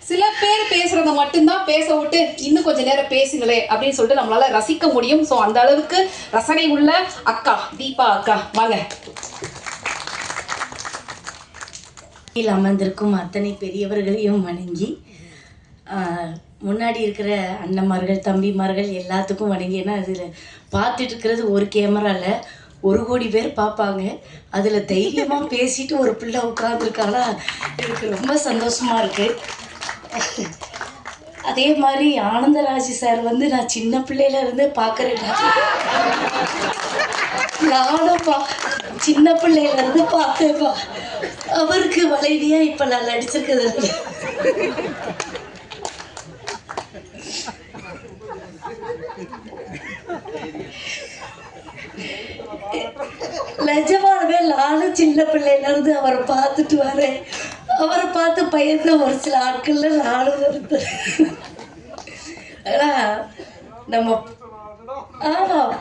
சில பேர் பேசுறத மட்டும்தான் பேச விட்டு இன்னும் கொஞ்ச நேரம் பேசுங்களே அப்படின்னு சொல்லிட்டு நம்மளால ரசிக்க முடியும். ஸோ அந்த அளவுக்கு ரசனை உள்ள அக்கா தீபா அக்கா வாங்க. அமர்ந்திருக்கும் அத்தனை பெரியவர்களையும் வணங்கி, முன்னாடி இருக்கிற அண்ணன்மார்கள் தம்பிமார்கள் எல்லாத்துக்கும் வணங்கி. ஏன்னா அதில் பார்த்துட்டு இருக்கிறது ஒரு கேமராவில் 1 கோடி பேர் பார்ப்பாங்க. அதில் தைரியமாக பேசிட்டு ஒரு பிள்ளை உட்காந்துருக்காளா, எனக்கு ரொம்ப சந்தோஷமாக இருக்குது. அதே மாதிரி ஆனந்தராஜ் சார் வந்து நான் சின்ன பிள்ளையில இருந்து பார்க்குறேன். நானும்ப்பா சின்ன பிள்ளையில இருந்து பார்த்தேன்ப்பா. அவருக்கு வளைவியா இப்போ நான் நடிச்சிருக்கிறது. நிஜமானவே நானும் சின்ன பிள்ளையில இருந்து அவரை பார்த்துட்டு வரேன். அவரை பார்த்து பயந்த ஒரு சில ஆட்கள்ல நானும் வருத்தேன். நம்ம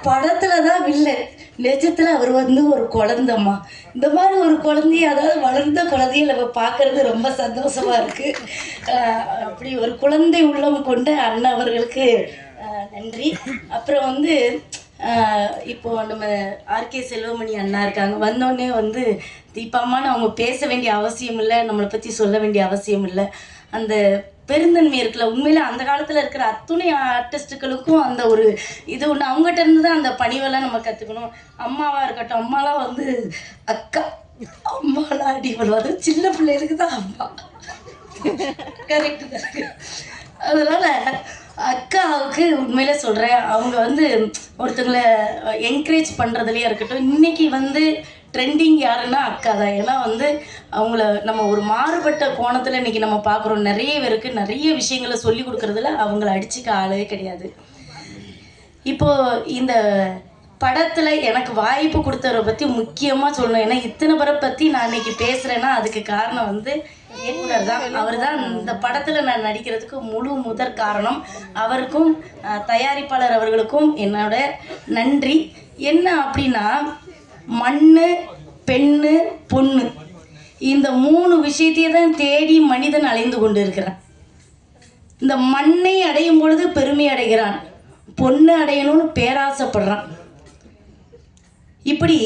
படத்துல தான் வில்லன், நிஜத்துல அவர் வந்து ஒரு குழந்தைம்மா. இந்த மாதிரி ஒரு குழந்தைய, அதாவது வளர்ந்த குழந்தைய நம்ம பார்க்கறது ரொம்ப சந்தோஷமா இருக்கு. அப்படி ஒரு குழந்தை உள்ளம் கொண்ட அண்ணன் அவர்களுக்கு நன்றி. அப்புறம் வந்து இப்போ நம்ம ஆர்கே செல்வமணி அண்ணா இருக்காங்க. வந்தோடனே வந்து தீபாமான்னு அவங்க பேச வேண்டிய அவசியம் இல்லை, நம்மளை பற்றி சொல்ல வேண்டிய அவசியம் இல்லை. அந்த பெருந்தன்மை இருக்குல்ல, உண்மையில அந்த காலத்தில் இருக்கிற அத்துணை ஆர்டிஸ்ட்டுகளுக்கும் அந்த ஒரு இது ஒன்று. அவங்ககிட்ட இருந்து தான் அந்த பணிவெல்லாம் நம்ம கற்றுக்கணும். அம்மாவாக இருக்கட்டும், அம்மாலாம் வந்து அக்கா அம்மாலாம் அடி பண்ணுவாங்க. சின்ன பிள்ளைகளுக்கு தான் அம்மா, கரெக்டு தாங்க. அதனால் அக்காவுக்கு உண்மையில சொல்கிறேன், அவங்க வந்து ஒருத்தங்களை என்கரேஜ் பண்ணுறதுலையே இருக்கட்டும். இன்றைக்கி வந்து ட்ரெண்டிங் யாருன்னா அக்கா தான். ஏன்னா வந்து அவங்கள நம்ம ஒரு மாறுபட்ட கோணத்தில் இன்றைக்கி நம்ம பார்க்குறோம். நிறைய பேருக்கு நிறைய விஷயங்களை சொல்லி கொடுக்குறதுல அவங்கள அடிச்சுக்க ஆளவே கிடையாது. இப்போது இந்த படத்தில் எனக்கு வாய்ப்பு கொடுத்தவரை பற்றி முக்கியமாக சொல்லணும். ஏன்னா இத்தனை பேரை பற்றி நான் இன்றைக்கி பேசுகிறேன்னா அதுக்கு காரணம் வந்து இயக்குனர் தான். அவர் தான் இந்த படத்தில் நான் நடிக்கிறதுக்கு முதற் காரணம். அவருக்கும் தயாரிப்பாளர் அவர்களுக்கும் என்னோட நன்றி. என்ன அப்படின்னா, மண்ணு, பெண்ணு, பொண்ணு, இந்த 3 விஷயத்தையே தான் தேடி மனிதன் அலைந்து கொண்டு இருக்கிறான். இந்த மண்ணை அடையும் பொழுது பெருமை அடைகிறான், பொண்ணு அடையணும்னு பேராசைப்படுறான். இப்படி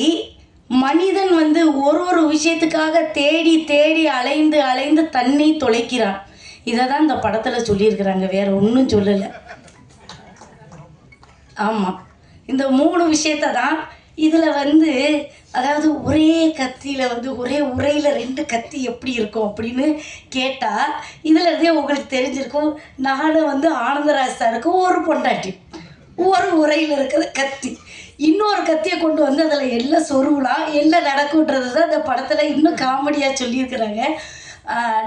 மனிதன் வந்து ஒரு விஷயத்துக்காக தேடி தேடி அலைந்து அலைந்து தன்னை தொலைக்கிறான். இதை தான் இந்த படத்தில் சொல்லியிருக்கிறாங்க, வேற ஒன்றும் சொல்லலை. ஆமாம், இந்த 3 விஷயத்தை தான் இதில் வந்து, அதாவது ஒரே கத்தியில் வந்து ஒரே உரையில் 2 கத்தி எப்படி இருக்கும் அப்படின்னு கேட்டால் இதில் இருந்தே உங்களுக்கு தெரிஞ்சிருக்கும். நானும் வந்து ஆனந்தராஜ் சாருக்கு ஒரு பொண்டாட்டி, ஒரு உரையில் இருக்கிற கத்தி, இன்னொரு கத்தியை கொண்டு வந்து அதில் எல்லாம் சொருவலாம், எல்லாம் நடக்குன்றது தான் இந்த படத்தில் இன்னும் காமெடியாக சொல்லியிருக்கிறாங்க.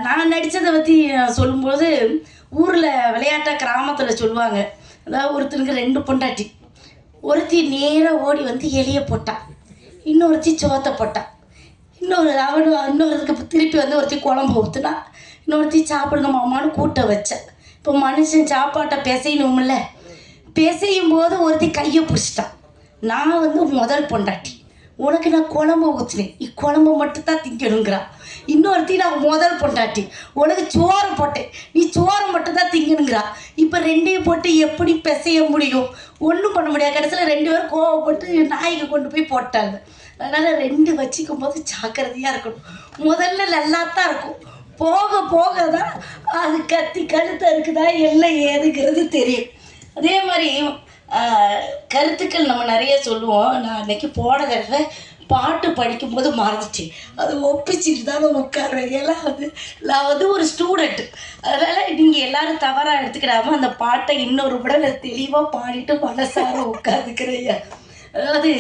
நான் நடித்ததை பற்றி சொல்லும்போது, ஊரில் விளையாட்டாக கிராமத்தில் சொல்லுவாங்க, அதாவது ஒருத்தனுக்கு 2 பொண்டாட்டி. ஒருத்தி நேராக ஓடி வந்து எலியை போட்டான், இன்னொருத்தி சோத்தை போட்டான், இன்னொருத்துக்கு திருப்பி வந்து ஒருத்தி குழம்பு ஊற்றுனா, இன்னொருத்தி சாப்பிடணுமாமான்னு கூட்ட வச்சேன். இப்போ மனுஷன் சாப்பாட்டை பிசையணும்ல, பிசையும் போது ஒருத்தி கையை பிடிச்சிட்டான். நான் வந்து முதல் பொண்டாட்டி, உனக்கு நான் குழம்பு ஊற்றினேன், இக்குழம்பு மட்டும்தான் திங்கணுங்கிறான். இன்னொருத்தி நான் முதல் பொண்டாட்டி, உனக்கு சோறு போட்டேன், நீ சோறு மட்டும்தான் திங்கணுங்கிறா. இப்போ 2ஐயும் போட்டு எப்படி பிசைய முடியும்? ஒன்றும் பண்ண முடியாது. கடைசியில் 2 பேரும் கோவப்பட்டு நாய்க்கு கொண்டு போய் போட்டாங்க. அதனால் 2 வச்சுக்கும் போது ஜாக்கிரதையாக இருக்கணும். முதல்ல நல்லா தான் இருக்கும், போக போக தான் அது கத்தி கழுத்தை இருக்குதா எல்லாம் ஏதுங்கிறது தெரியும். அதே மாதிரி கருத்துக்கள் நம்ம நிறைய சொல்லுவோம். நான் அன்றைக்கி போன தடவை பாட்டு படிக்கும்போது மறந்துச்சு, அது ஒப்பிச்சுட்டு தான் நான் உட்காருவேன். எல்லாம் வந்து நான் வந்து ஒரு ஸ்டூடெண்ட்டு, அதனால் நீங்கள் எல்லோரும் தவறாக எடுத்துக்கிடாமல் அந்த பாட்டை இன்னொரு முறை தெளிவாக பாடிட்டு மனசார உட்காந்துக்கிறேன். அதாவது,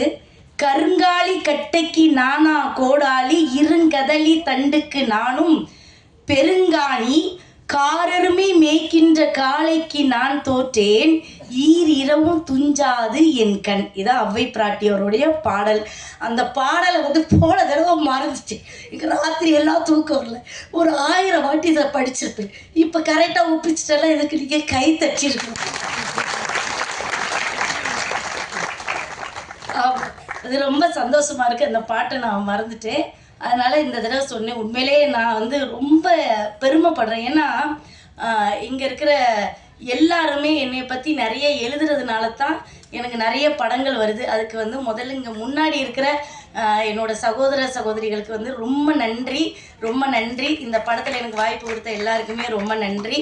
கருங்காலி கட்டைக்கு நானா கோடாலி, இருங்கதலி தண்டுக்கு நானும் பெருங்காணி, காரருமை மேய்க்கின்ற காளைக்கு நான் தோற்றேன், இரவும் துஞ்சாது என் கண். இதான் அவ்வை பிராட்டியோருடைய பாடல். அந்த பாடலை வந்து போன தடவை மறந்துச்சு. இங்கே ராத்திரி எல்லாம் தூக்கம் வரல, ஒரு 1000 வாட்டி இதை படிச்சிருப்பேன். இப்போ கரெக்டாக ஒப்பிச்சிட்டெல்லாம் இதுக்கு நீங்கள் கை தட்டிருக்கணும். அது ரொம்ப சந்தோஷமாக இருக்குது. அந்த பாட்டை நான் மறந்துட்டேன், அதனால் இந்த தடவை சொன்னேன். உண்மையிலே நான் வந்து ரொம்ப பெருமைப்படுறேன். ஏன்னா இங்கே இருக்கிற எல்லாருமே என்னை பற்றி நிறைய எழுதுறதுனால தான் எனக்கு நிறைய படங்கள் வருது. அதுக்கு வந்து முதல்ல இங்கே முன்னாடி இருக்கிற என்னோட சகோதர சகோதரிகளுக்கு வந்து ரொம்ப நன்றி. இந்த படத்தில் எனக்கு வாய்ப்பு கொடுத்த எல்லாருக்குமே ரொம்ப நன்றி.